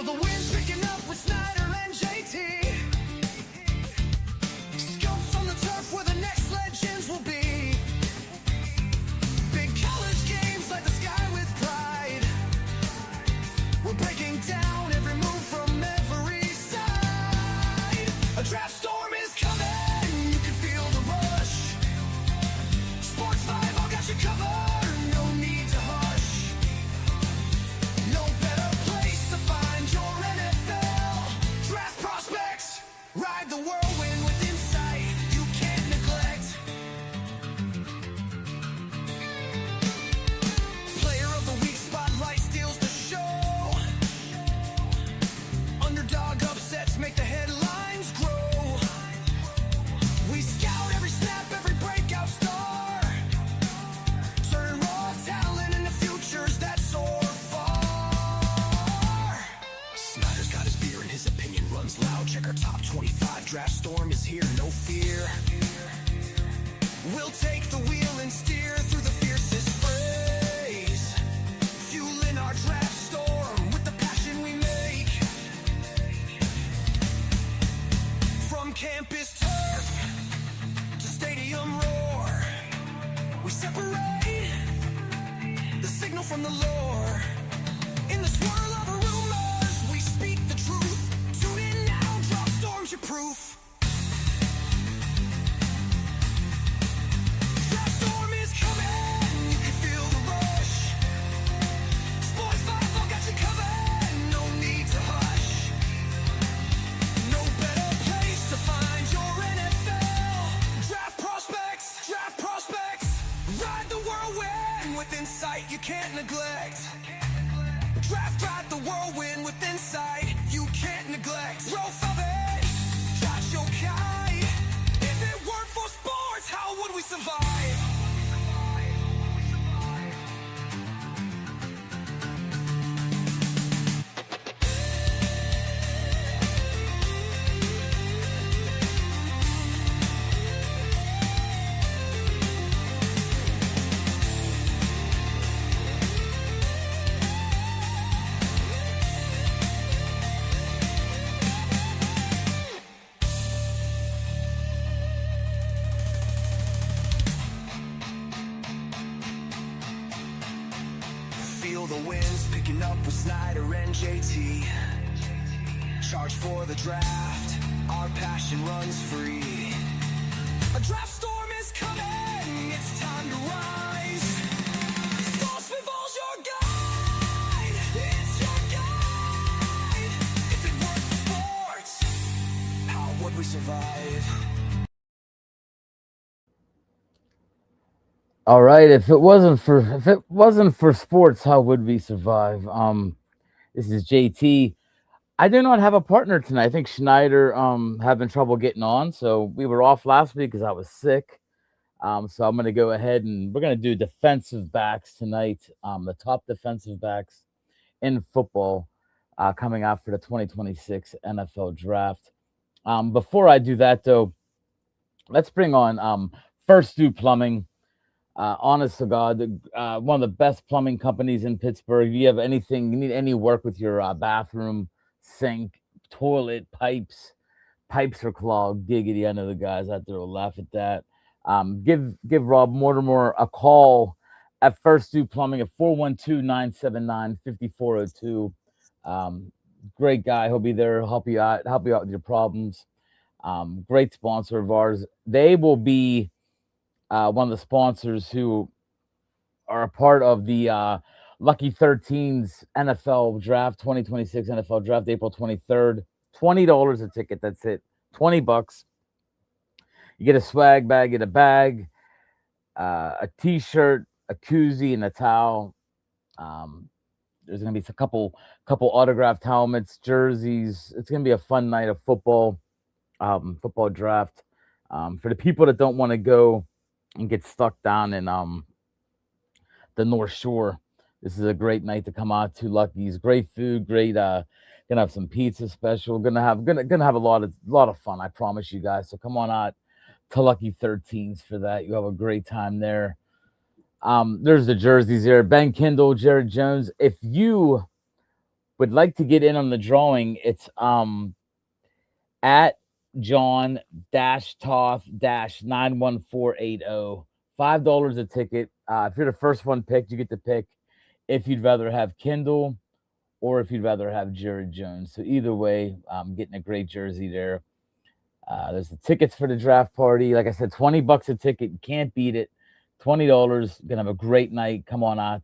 Feel the wind picking up with Snyder and JT. Scopes on the turf where the next legends will be. Big college games light the sky with pride. We're breaking down every move from every side. A draft storm is coming, you can feel the rush. Sports 5, I'll got you covered, no need to hush. No better place to find your NFL draft prospects. Ride the whirlwind with insight you can't neglect. Player of the week spotlight steals the show. Underdog upsets make the headlines grow. We scout every snap, every breakout star. Turn raw talent into futures that soar far. Snyder's got his beer and his opinion runs loud. Check our top 25 draft storm is here, no fear. We'll take the wheel and steer through the fiercest phrase. Fueling our draft storm with the passion we make. From campus turf to stadium roar, we separate the signal from the lore. In the swirl of rumors, we speak the truth. Tune in now, drop storms your proof. Draft storm is coming, you can feel the rush. Sports 5, I'll got you covered, no need to hush. No better place to find your NFL draft prospects. Draft prospects. Ride the whirlwind with insight you can't neglect. Ride the whirlwind with insight you can't neglect. Growth of it, Josh Yokai. If it weren't for sports, how would we survive? Feel the winds picking up with Snyder and JT. Charge for the draft, our passion runs free. A draft storm is coming, it's time to rise. Sports Pivotal's your guide, it's your guide. If it weren't for sports, how would we survive? All right, if it wasn't for sports, how would we survive? This is JT. I do not have a partner tonight. I think Schneider having trouble getting on, so we were off last week because I was sick. So I'm gonna go ahead and we're gonna do defensive backs tonight. The top defensive backs in football coming out for the 2026 NFL Draft. Before I do that, though, let's bring on First Do Plumbing. Honest to God, one of the best plumbing companies in Pittsburgh. If you have anything, you need any work with your bathroom, sink, toilet, pipes are clogged. Giggity, I know the guys out there will laugh at that. Give Rob Mortimer a call at First Do Plumbing at 412-979-5402. Great guy. He'll be there, help you out with your problems. Great sponsor of ours. They will be one of the sponsors who are a part of the Lucky 13's NFL Draft, 2026 NFL Draft, April 23rd. $20 a ticket. That's it. $20. You get a swag bag, get a bag, a T-shirt, a koozie, and a towel. There's gonna be a couple autographed helmets, jerseys. It's gonna be a fun night of football draft. For the people that don't want to go and get stuck down in the North Shore, this is a great night to come out to Lucky's. Great food, great. Gonna have some pizza special. Gonna have a lot of fun. I promise you guys. So come on out to Lucky 13's for that. You have a great time there. There's the jerseys here. Ben Kindle, Jared Jones. If you would like to get in on the drawing, it's at John Toth 91480. $5 a ticket. If you're the first one picked, you get to pick if you'd rather have Kindle or if you'd rather have Jared Jones. So either way, getting a great jersey there. There's the tickets for the draft party. Like I said, $20 a ticket. You can't beat it. $20. Gonna have a great night. Come on out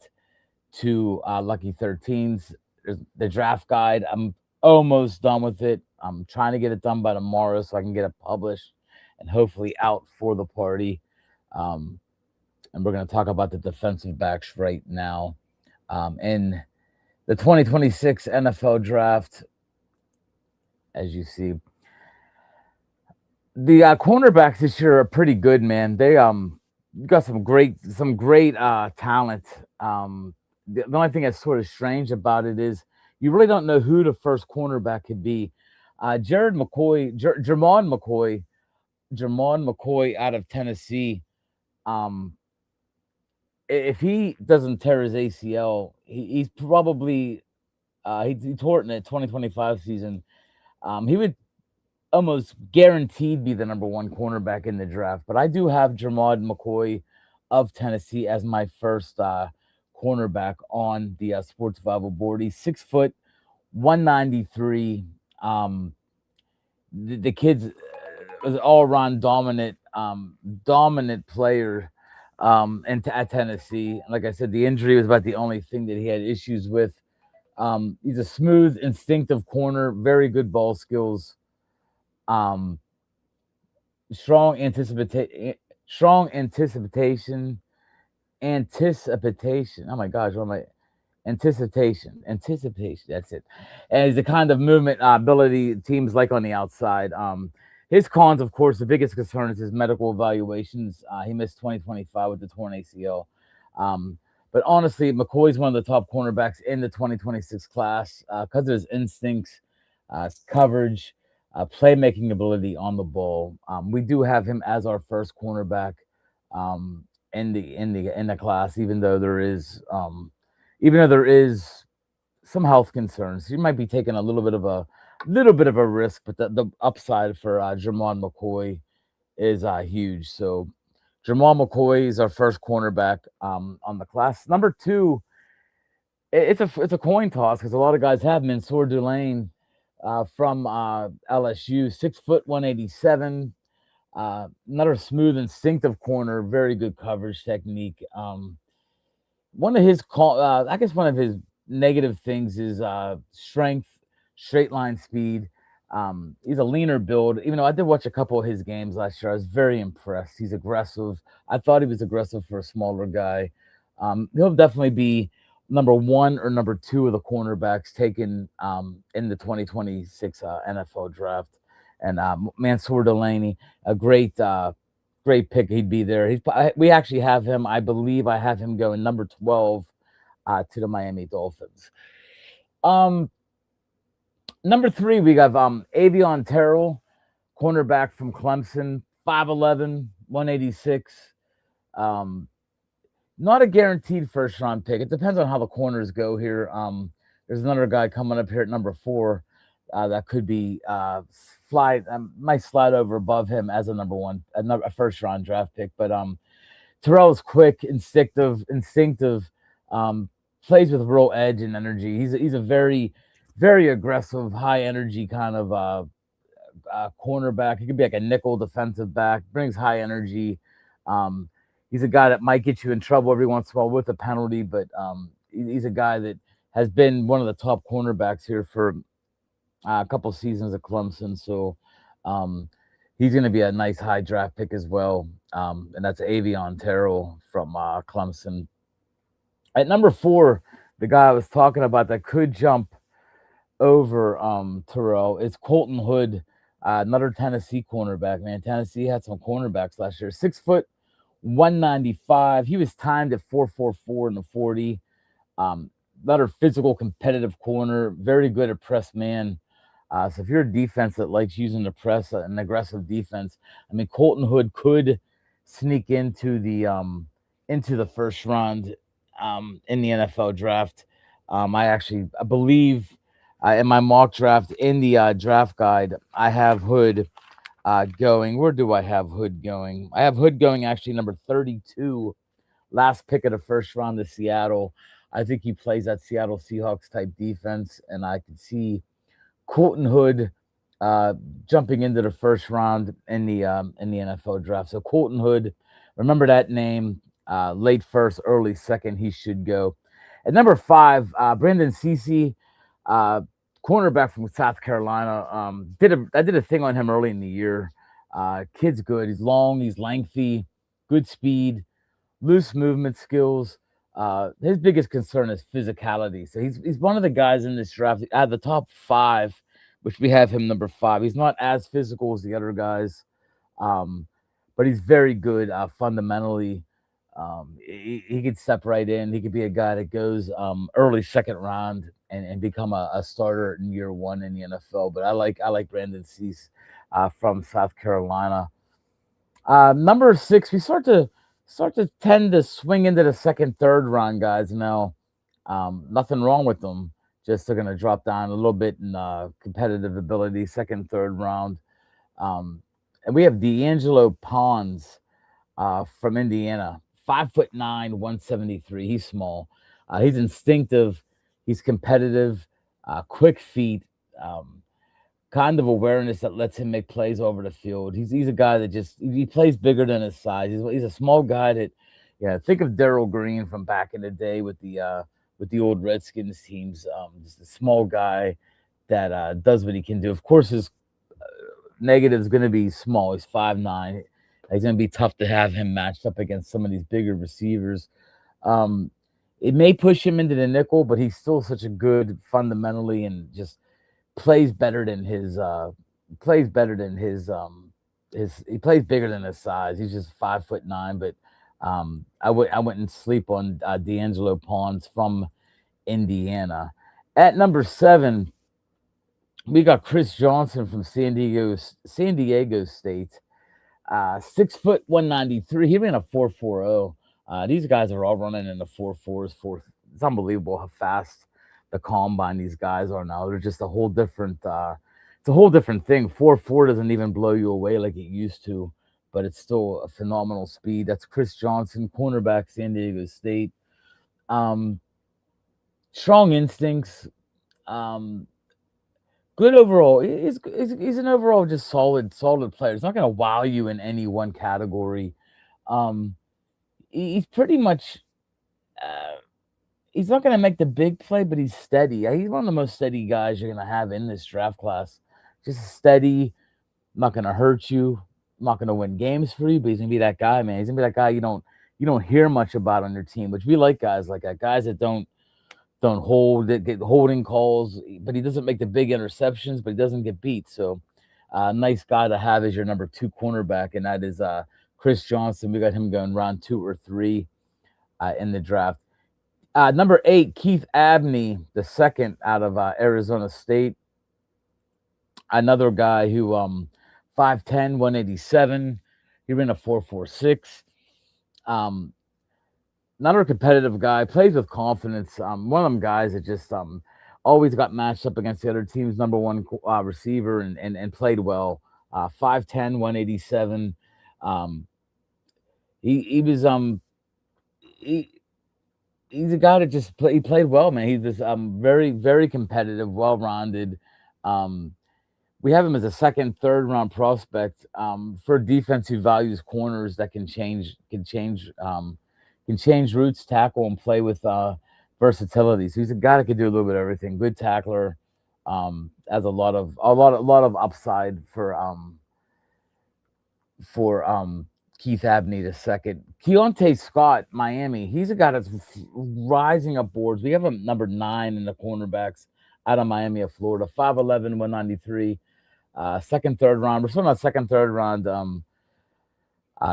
to Lucky 13s. There's the draft guide. I'm almost done with it. I'm trying to get it done by tomorrow so I can get it published and hopefully out for the party. Um, and we're going to talk about the defensive backs right now. In the 2026 NFL draft, as you see, the cornerbacks this year are pretty good, man. They got some great talent. The only thing that's sort of strange about it is you really don't know who the first cornerback could be. Jared McCoy, Jermon McCoy out of Tennessee. Um, if he doesn't tear his ACL, he's probably he tore it in the 2025 season. He would almost guaranteed be the number one cornerback in the draft. But I do have Jermod McCoy of Tennessee as my first cornerback on the Sports Survival board. He's 6 foot, 193. The kid's was all around dominant player at Tennessee. Like I said, the injury was about the only thing that he had issues with. He's a smooth, instinctive corner, very good ball skills. Um, strong anticipation. Oh my gosh, what am I? Anticipation. That's it. And he's the kind of movement ability teams like on the outside. His cons, of course, the biggest concern is his medical evaluations. He missed 2025 with the torn ACL. But honestly, McCoy's one of the top cornerbacks in the 2026 class because of his instincts, coverage, playmaking ability on the ball. We do have him as our first cornerback in the class, even though there is some health concerns. You might be taking a little bit of a risk, but the upside for Jermon McCoy is huge. So Jermon McCoy is our first cornerback on the class. Number two, it's a coin toss because a lot of guys have Mansour Delane from LSU, 6 foot 187. Another smooth, instinctive corner, very good coverage technique. I guess one of his negative things is strength, straight line speed. He's a leaner build. Even though I did watch a couple of his games last year, I was very impressed. He's aggressive. I thought he was aggressive for a smaller guy. He'll definitely be number one or number two of the cornerbacks taken in the 2026 NFL draft. And Mansour Delaney, a great pick. He'd be there. We actually have him. I believe I have him going number 12 to the Miami Dolphins. Um, Number three, we got Avion Terrell, cornerback from Clemson, 5'11", 186. Um, Not a guaranteed first round pick. It depends on how the corners go here. There's another guy coming up here at number 4 that could be might slide over above him as a number one, a first round draft pick. But Terrell is quick, instinctive, um, plays with real edge and energy. He's a very aggressive, high energy kind of cornerback. He could be like a nickel defensive back. Brings high energy. Um, he's a guy that might get you in trouble every once in a while with a penalty, but he's a guy that has been one of the top cornerbacks here for a couple seasons at Clemson. So um, he's going to be a nice high draft pick as well. And that's Avion Terrell from Clemson. At number 4, the guy I was talking about that could jump over Terrell is Colton Hood, another Tennessee cornerback. Man, Tennessee had some cornerbacks last year. 6 foot, 195. He was timed at 4.44 in the 40. Another physical, competitive corner. Very good at press man. So if you're a defense that likes using the press, an aggressive defense, I mean, Colton Hood could sneak into the first round in the NFL draft. I believe In my mock draft in the draft guide, I have Hood going. Where do I have Hood going? I have Hood going actually number 32, last pick of the first round to Seattle. I think he plays that Seattle Seahawks type defense, and I can see Colton Hood uh, jumping into the first round in the NFL draft. So Colton Hood, remember that name. Late first, early second, he should go. At number five, Brandon Cece, uh, cornerback from South Carolina. I did a thing on him early in the year. Kid's good. He's long. He's lengthy. Good speed, loose movement skills. His biggest concern is physicality. So he's one of the guys in this draft out of the top five, which we have him number five. He's not as physical as the other guys, um, but he's very good fundamentally. He could step right in. He could be a guy that goes early second round and become a starter in year one in the NFL. But I like Brandon Cease from South Carolina. Number six, we start to tend to swing into the second, third round, guys. Now, nothing wrong with them. Just they're going to drop down a little bit in competitive ability, second, third round. Um, and we have D'Angelo Pons from Indiana, 5'9", 173. He's small. He's instinctive. He's competitive. Quick feet. Um, Kind of awareness that lets him make plays over the field. He's a guy that just he plays bigger than his size. He's a small guy that, yeah. Think of Daryl Green from back in the day with the old Redskins teams. Just a small guy that does what he can do. Of course, his negative is going to be small. He's 5'9". It's going to be tough to have him matched up against some of these bigger receivers. Um, it may push him into the nickel, but he's still such a good fundamentally and just plays better than plays better than his he plays bigger than his size. He's just 5'9", but I wouldn't sleep on D'Angelo Pons from Indiana. At number seven, we got Chris Johnson from San Diego State. 6 foot 193. He ran a 4.40. These guys are all running in the 4.4s. It's unbelievable how fast the combine these guys are now. They're just a whole different. It's a whole different thing. 4.4 doesn't even blow you away like it used to, but it's still a phenomenal speed. That's Chris Johnson, cornerback, San Diego State. Um, Strong instincts. Um, Good overall. He's an overall just solid player. He's not going to wow you in any one category. Um, he's pretty much uh, he's not going to make the big play, but he's steady. He's one of the most steady guys you're going to have in this draft class. Just steady, not going to hurt you, not going to win games for you, but he's going to be that guy, man. He's going to be that guy you don't hear much about on your team, which we like guys like that, guys that don't hold it, get holding calls, but he doesn't make the big interceptions, but he doesn't get beat. So, nice guy to have as your number two cornerback, and that is Chris Johnson. We got him going round 2 or 3 in the draft. Number 8, Keith Abney, the second out of Arizona State. Another guy who 5'10", 187. He ran a 4.46. Um, Another competitive guy, plays with confidence. One of them guys that just always got matched up against the other team's number one receiver and played well. 5'10", 187. Um, he was he he's a guy that he played well, man. He's just very competitive, well rounded. Um, we have him as a second, third round prospect for a defense who values corners that can change routes, tackle, and play with versatility. So he's a guy that can do a little bit of everything. Good tackler, has a lot of upside for Keith Abney the second. Keontae Scott, Miami. He's a guy that's rising up boards. We have him number 9 in the cornerbacks out of Miami of Florida. 5'11", 193. Second, third round. We're still not second, third round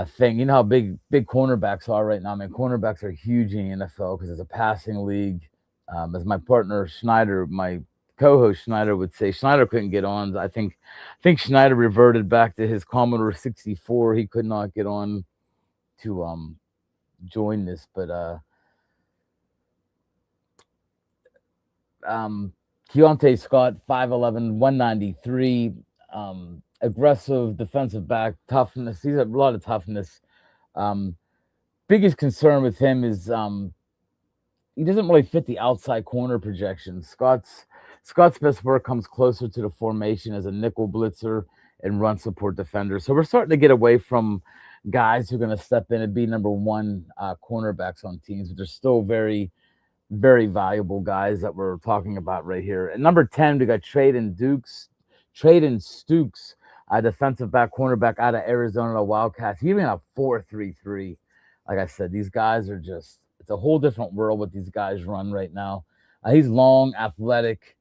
thing. You know how big cornerbacks are right now. I mean, cornerbacks are huge in the NFL because it's a passing league. As my partner Snyder, my co-host Snyder would say, Snyder couldn't get on. I think Snyder reverted back to his Commodore 64. He could not get on to join this, but um Keontae Scott, 5'11", 193. Aggressive defensive back, toughness. He's a lot of toughness. Um, Biggest concern with him is he doesn't really fit the outside corner projection. Scott's best work comes closer to the formation as a nickel blitzer and run support defender. So we're starting to get away from guys who are going to step in and be number one cornerbacks on teams, but they're still very valuable guys that we're talking about right here. At number 10, we got Traden Stukes, a defensive back, cornerback out of Arizona Wildcats. He even a 4.33. Like I said, these guys are just, it's a whole different world what these guys run right now. He's long, athletic,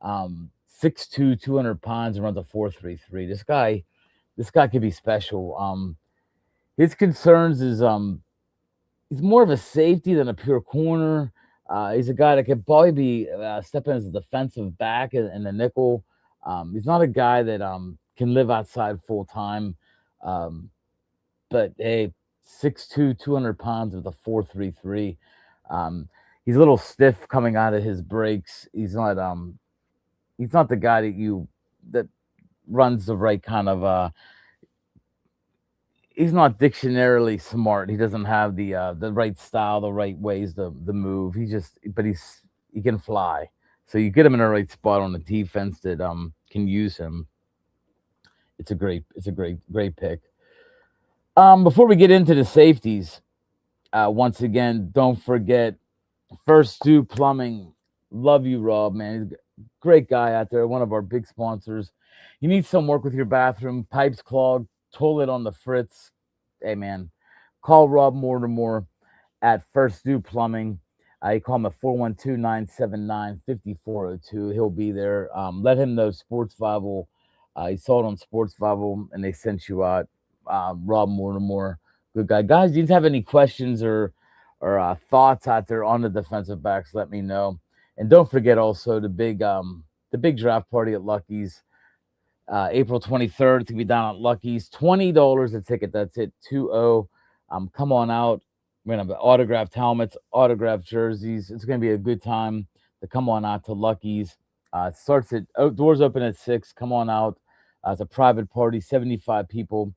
6'2", 200 pounds, and runs a 4.33. This guy could be special. His concerns is he's more of a safety than a pure corner. He's a guy that could probably be step in as a defensive back in the nickel. He's not a guy that can live outside full time. Um, but hey, 6'2", 200 pounds with a 4.33. Um, he's a little stiff coming out of his breaks. He's not the guy that runs the right kind of he's not dictionarily smart. He doesn't have the right style, the right ways to the move. He can fly. So you get him in the right spot on the defense that can use him. It's a great pick. Before we get into the safeties, once again, don't forget First Do Plumbing. Love you, Rob, man. He's a great guy out there, one of our big sponsors. You need some work with your bathroom, pipes clogged, toilet on the fritz. Hey, man, call Rob Mortimer at First Do Plumbing. You call him at 412-979-5402. He'll be there. Let him know Sports Bible. He saw it on Sports Bible, and they sent you out. Rob Mortimer, good guy. Guys, do you have any questions or thoughts out there on the defensive backs? Let me know. And don't forget also the big draft party at Lucky's. April 23rd. It's gonna be down at Lucky's. $20 a ticket. That's it. 2-0. Come on out. We're gonna have autographed helmets, autographed jerseys. It's gonna be a good time to come on out to Lucky's. It starts at doors open at 6. Come on out. It's a private party, 75 people.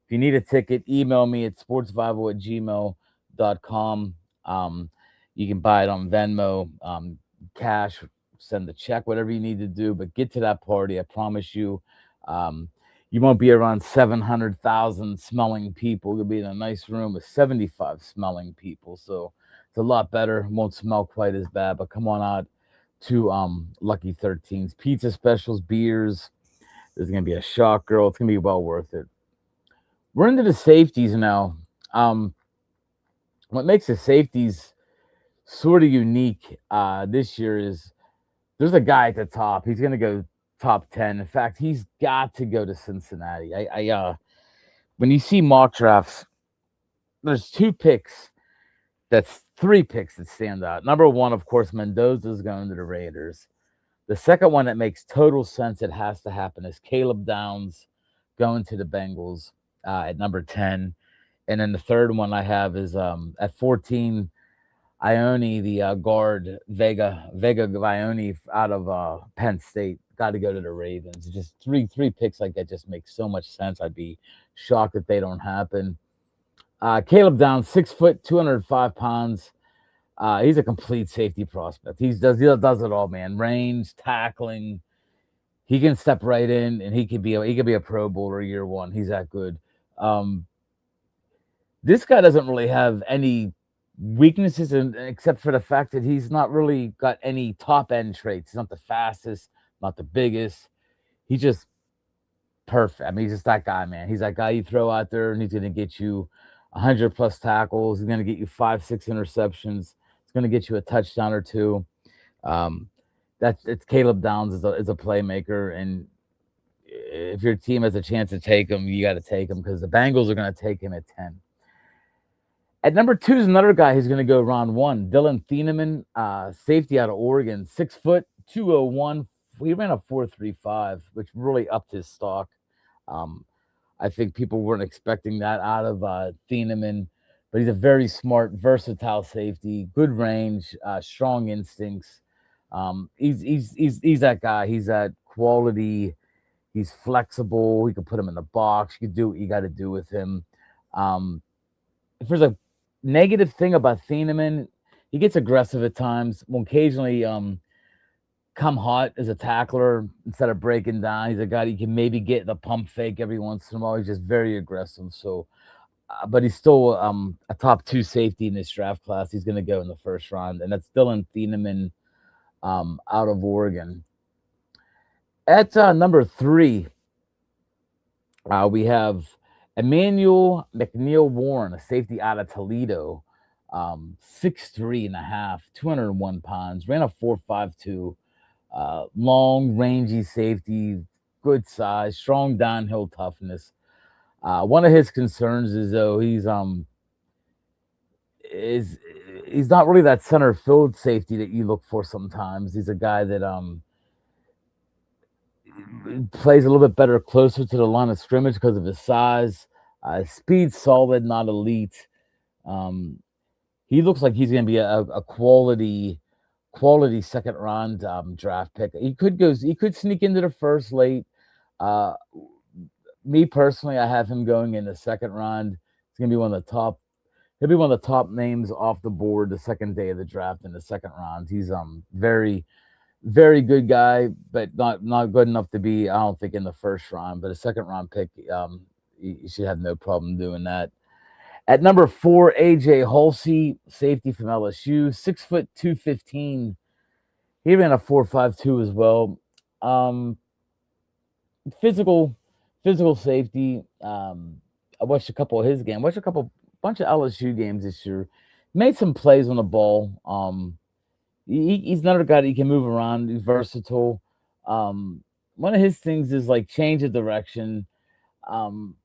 If you need a ticket, email me at sportsbible@gmail.com. You can buy it on Venmo, cash, send the check, whatever you need to do. But get to that party. I promise you, um, you won't be around 700,000 smelling people. You'll be in a nice room with 75 smelling people. So it's a lot better. Won't smell quite as bad. But come on out to Lucky 13's pizza specials, beers. There's gonna be a shock girl. It's gonna be well worth it. We're into the safeties now. Um, what makes the safeties sort of unique this year is there's a guy at the top. He's going to go top 10. In fact, he's got to go to Cincinnati. When you see mock drafts, there's three picks that stand out. Number one, of course, Mendoza's going to the Raiders. The second one that makes total sense, it has to happen, is Caleb Downs going to the Bengals at number 10. And then the third one I have is at 14, Ione, the guard, Vega Ione out of Penn State. Got to go to the Ravens. Just three picks like that just makes so much sense. I'd be shocked if they don't happen. Caleb Downs, 6 foot, 205 pounds. He's a complete safety prospect. He does it all, man. Range, tackling. He can step right in, and he could be a Pro Bowler year one. He's that good. Um, this guy doesn't really have any weaknesses, except for the fact that he's not really got any top end traits. He's not the fastest, not the biggest. He's just perfect. I mean, he's just that guy, man. He's that guy you throw out there, and he's going to get you 100 plus tackles. He's going to get you 5, 6 interceptions. He's going to get you a touchdown or two. Um, it's Caleb Downs is a playmaker, and if your team has a chance to take him, you got to take him because the Bengals are going to take him at 10. At number 2 is another guy who's going to go round 1, Dylan Thieneman, safety out of Oregon, 6 foot, 201. He ran a 4.35, which really upped his stock. Um, I think people weren't expecting that out of Thieneman, but he's a very smart, versatile safety, good range, strong instincts. He's that guy. He's that quality. He's flexible. You can put him in the box. You can do what you got to do with him. Um, if there's a negative thing about Thieneman, he gets aggressive at times. Will occasionally come hot as a tackler instead of breaking down. He's a guy that you can maybe get the pump fake every once in a while. He's just very aggressive. So, but he's still a top two safety in this draft class. He's going to go in the first round, and that's Dylan Thieneman out of Oregon. At number three, we have Emmanuel McNeil Warren, a safety out of Toledo, 6'3" and a half, 201 pounds, ran a 4.52. Long, rangy safety, good size, strong downhill toughness. One of his concerns is though is he's not really that center field safety that you look for sometimes. He's a guy that plays a little bit better closer to the line of scrimmage because of his size. Speed solid, not elite. Um, he looks like he's going to be a quality second round draft pick. He could sneak into the first late. Uh, Me personally, I have him going in the second round. It's going to be one of the top. He'll be one of the top names off the board the second day of the draft in the second round. He's very good guy, but not good enough to be, I don't think, in the first round. But a second round pick, you should have no problem doing that. At number four, AJ Halsey, safety from LSU, 6 foot 215. He ran a 4.52 as well. Um, physical, physical safety. I watched a couple of his games. Watched a bunch of LSU games this year. Made some plays on the ball. He's another guy that you can move around. He's versatile. One of his things is like change of direction. Um,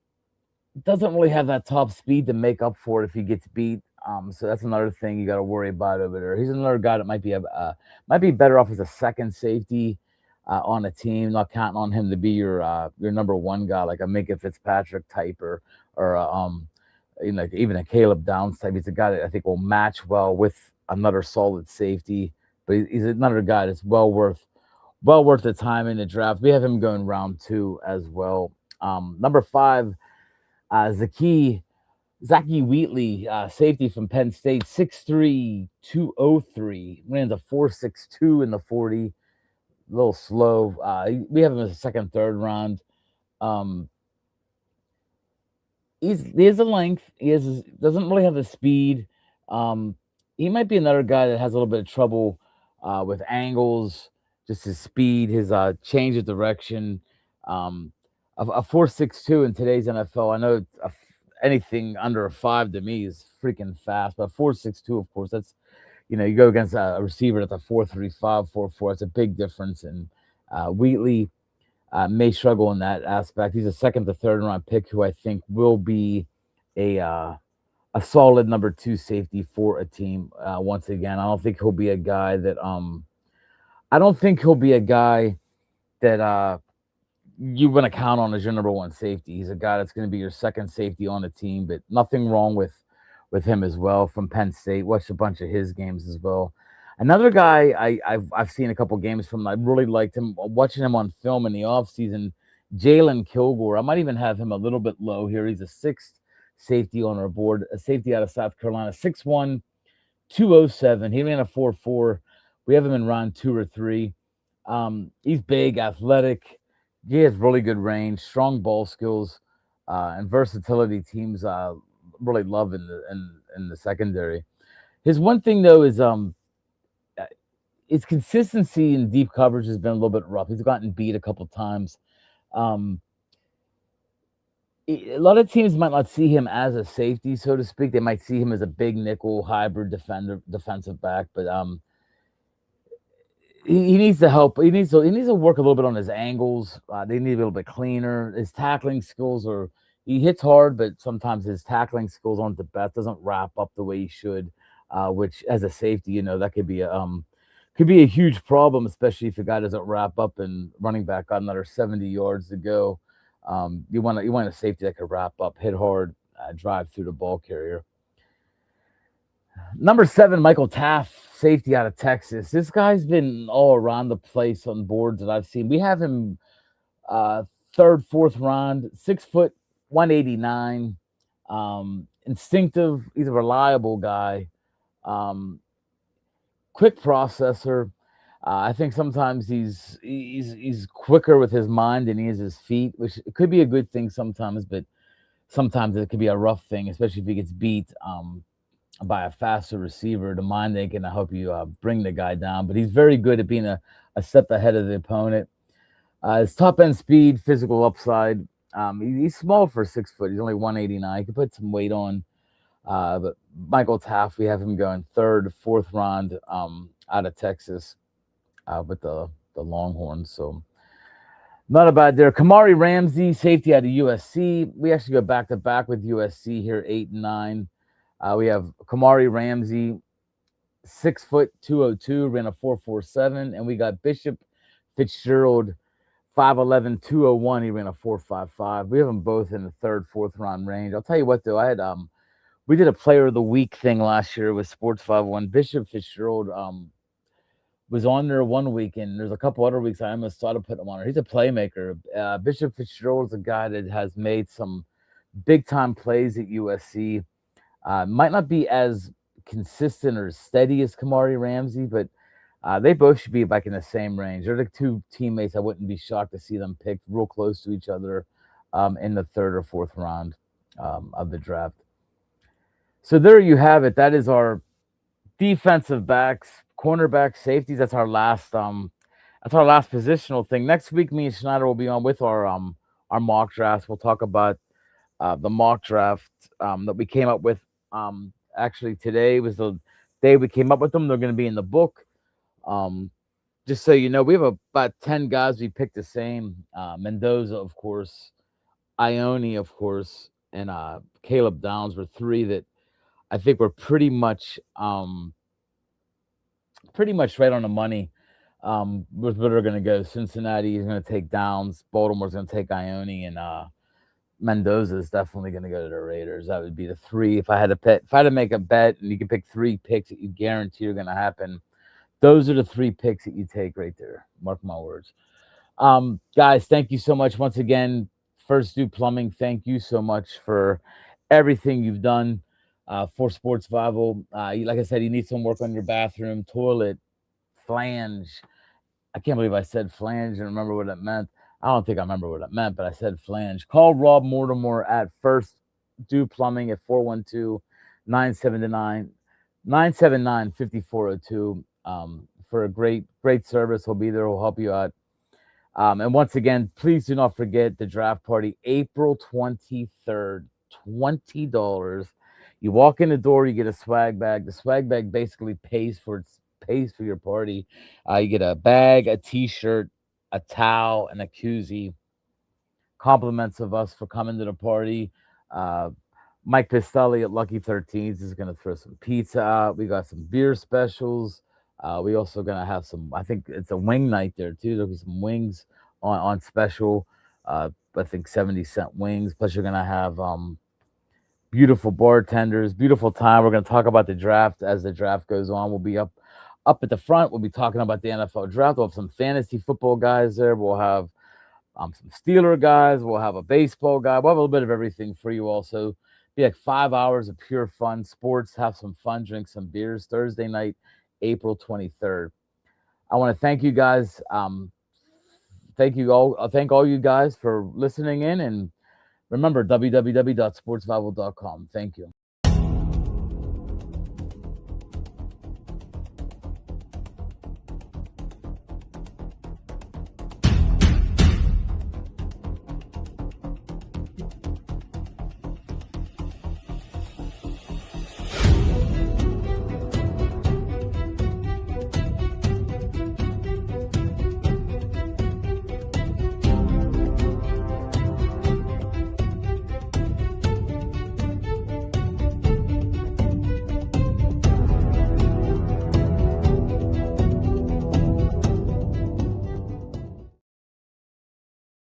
doesn't really have that top speed to make up for it if he gets beat. So that's another thing you got to worry about over there. He's another guy that might be better off as a second safety on a team, not counting on him to be your number one guy, like a Minka Fitzpatrick type or like even a Caleb Downs type. He's a guy that I think will match well with another solid safety, but he's another guy that's well worth the time in the draft. We have him going round two as well. Number five, Zachy Wheatley, safety from Penn State, 6'3", 203, ran a 4.62 in the 40, a little slow. We have him as a second, third round. Um, he has the length. Doesn't really have the speed. Um, he might be another guy that has a little bit of trouble with angles, just his speed, his change of direction. Um, a 4.62 in today's NFL. I know anything under a five to me is freaking fast, but 4.62, of course, that's you go against a receiver that's a 4.35, 4.4. It's a big difference. And Wheatley may struggle in that aspect. He's a second to third round pick who I think will be a solid number two safety for a team. Once again, I don't think he'll be a guy that I don't think he'll be a guy that you want to count on as your number one safety. He's a guy that's going to be your second safety on the team, but nothing wrong with him as well from Penn State. Watched a bunch of his games as well. Another guy I've seen a couple games from. I really liked him. Watching him on film in the offseason, Jalen Kilgore. I might even have him a little bit low here. He's a sixth safety on our board, a safety out of South Carolina, 6'1", 207. He ran a 4.4. We have him in round two or three. He's big, athletic. He has really good range, strong ball skills, and versatility. Teams really love in the secondary. His one thing though is his consistency in deep coverage has been a little bit rough. He's gotten beat a couple times. Um, a lot of teams might not see him as a safety, so to speak. They might see him as a big nickel hybrid defensive back, but he needs to help. He needs to work a little bit on his angles. They need a little bit cleaner. His tackling skills are. He hits hard, but sometimes his tackling skills aren't the best. Doesn't wrap up the way he should. Which, as a safety, that could be a huge problem, especially if a guy doesn't wrap up and running back got another 70 yards to go. You want a safety that can wrap up, hit hard, drive through the ball carrier. Number seven, Michael Taft, safety out of Texas. This guy's been all around the place on boards that I've seen. We have him uh, third, fourth round, 6 foot, 189. Instinctive. He's a reliable guy. Um, Quick processor. I think sometimes he's quicker with his mind than he is his feet, which could be a good thing sometimes, but sometimes it could be a rough thing, especially if he gets beat by a faster receiver. The mind ain't gonna help you bring the guy down, but he's very good at being a step ahead of the opponent. His top end speed, physical upside. He's small for 6 foot. He's only 189. He can put some weight on. But Michael Taft, we have him going third, fourth round out of Texas with the Longhorns. So not a bad there. Kamari Ramsey, safety out of USC. We actually go back to back with USC here, 8 and 9. We have Kamari Ramsey, 6 foot, 202, ran a 4.47, and we got Bishop Fitzgerald, 5'11", 201. He ran a 4.55. We have them both in the third, fourth round range. I'll tell you what, though, I had we did a Player of the Week thing last year with Sports 501. Bishop Fitzgerald was on there one week, and there's a couple other weeks I almost thought of putting him on there. He's a playmaker. Bishop Fitzgerald is a guy that has made some big time plays at USC. Might not be as consistent or steady as Kamari Ramsey, but they both should be back in the same range. They're the two teammates I wouldn't be shocked to see them picked real close to each other in the third or fourth round of the draft. So there you have it. That is our defensive backs, cornerback, safeties. That's our last positional thing. Next week, me and Snyder will be on with our mock drafts. We'll talk about the mock draft that we came up with. Actually, today was the day we came up with them. They're going to be in the book. Just so you know, we have about 10 guys we picked the same. Mendoza, of course, Ione, of course, and Caleb Downs were three that I think were pretty much right on the money with where they're going to go. Cincinnati is going to take Downs. Baltimore's going to take Ione, and Mendoza is definitely going to go to the Raiders. That would be the three. If I had to make a bet, and you can pick three picks that you guarantee are going to happen, those are the three picks that you take right there. Mark my words. Guys, thank you so much once again. First Do Plumbing, thank you so much for everything you've done for Sports Survival. Like I said, you need some work on your bathroom, toilet, flange. I can't believe I said flange and remember what it meant. I don't think I remember what it meant, but I said flange. Call Rob Mortimer at First Do Plumbing at 412-979-5402 for a great service. He'll be there. He'll help you out. And once again, please do not forget the draft party, April 23rd, $20. You walk in the door, you get a swag bag. The swag bag basically pays for your party. You get a bag, a T-shirt, a towel, and a koozie. Compliments of us for coming to the party. Mike Pistelli at Lucky 13s is going to throw some pizza out. We got some beer specials. We also going to have some, I think it's a wing night there too. There'll be some wings on special. I think 70-cent wings. Plus you're going to have beautiful bartenders, beautiful time. We're going to talk about the draft as the draft goes on. We'll be up at the front. We'll be talking about the NFL draft. We'll have some fantasy football guys there. We'll have some Steeler guys. We'll have a baseball guy. We'll have a little bit of everything for you also. Be like 5 hours of pure fun, sports, have some fun, drink some beers. Thursday night, April 23rd. I want to thank you guys. Thank you all. Thank all you guys for listening in. And remember, www.sportsbible.com. Thank you.